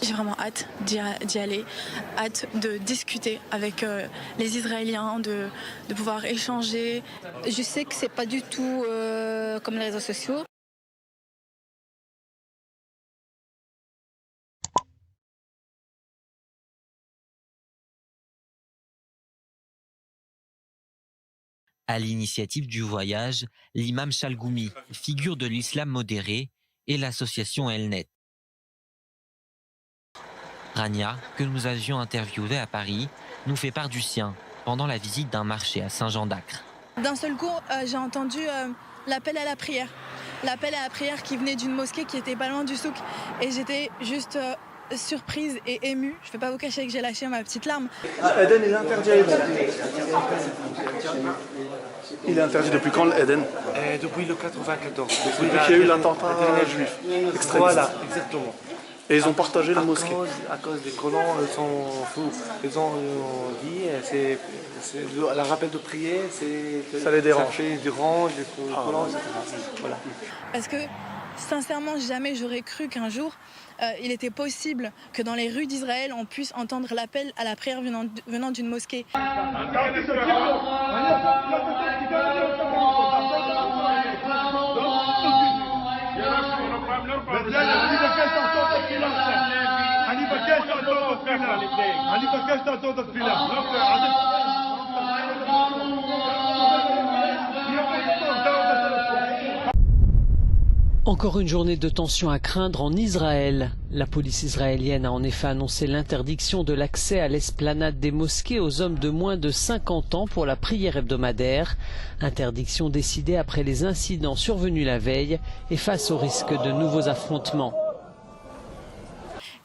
J'ai vraiment hâte d'y aller, hâte de discuter avec les Israéliens, de pouvoir échanger. Je sais que c'est pas du tout comme les réseaux sociaux. À l'initiative du voyage, l'imam Chalgoumi, figure de l'islam modéré, et l'association Elnet. Rania, que nous avions interviewée à Paris, nous fait part du sien pendant la visite d'un marché à Saint-Jean-d'Acre. D'un seul coup, j'ai entendu l'appel à la prière. L'appel à la prière qui venait d'une mosquée qui était pas loin du souk. Et j'étais juste surprise et émue. Je ne vais pas vous cacher que j'ai lâché ma petite larme. Eden, il est interdit à Eden. Il est interdit depuis quand l'Eden? Depuis le 94. Depuis qu'il y a eu l'attentat juif extrémiste. Voilà, exactement. Et ils ont partagé la mosquée. À cause des colons, ils sont fous. Ils ont dit, la rappel de prier, ça les dérange. Ça fait dérange les colons, etc. Voilà. Parce que sincèrement, jamais j'aurais cru qu'un jour, il était possible que dans les rues d'Israël, on puisse entendre l'appel à la prière venant d'une mosquée. Encore une journée de tension à craindre en Israël. La police israélienne a en effet annoncé l'interdiction de l'accès à l'esplanade des mosquées aux hommes de moins de 50 ans pour la prière hebdomadaire. Interdiction décidée après les incidents survenus la veille et face au risque de nouveaux affrontements.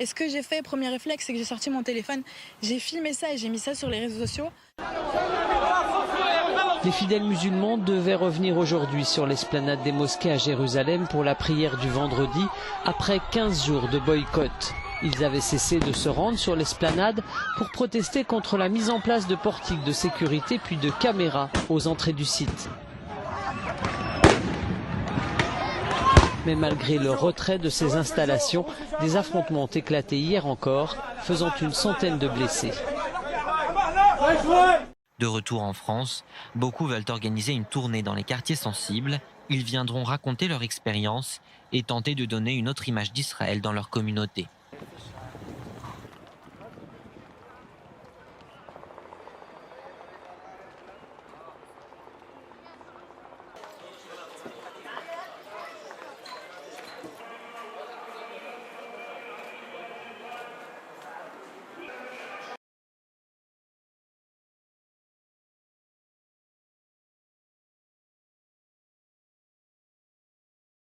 Et ce que j'ai fait, premier réflexe, c'est que j'ai sorti mon téléphone, j'ai filmé ça et j'ai mis ça sur les réseaux sociaux. Les fidèles musulmans devaient revenir aujourd'hui sur l'esplanade des mosquées à Jérusalem pour la prière du vendredi, après 15 jours de boycott. Ils avaient cessé de se rendre sur l'esplanade pour protester contre la mise en place de portiques de sécurité puis de caméras aux entrées du site. Mais malgré le retrait de ces installations, des affrontements ont éclaté hier encore, faisant une centaine de blessés. De retour en France, beaucoup veulent organiser une tournée dans les quartiers sensibles. Ils viendront raconter leur expérience et tenter de donner une autre image d'Israël dans leur communauté.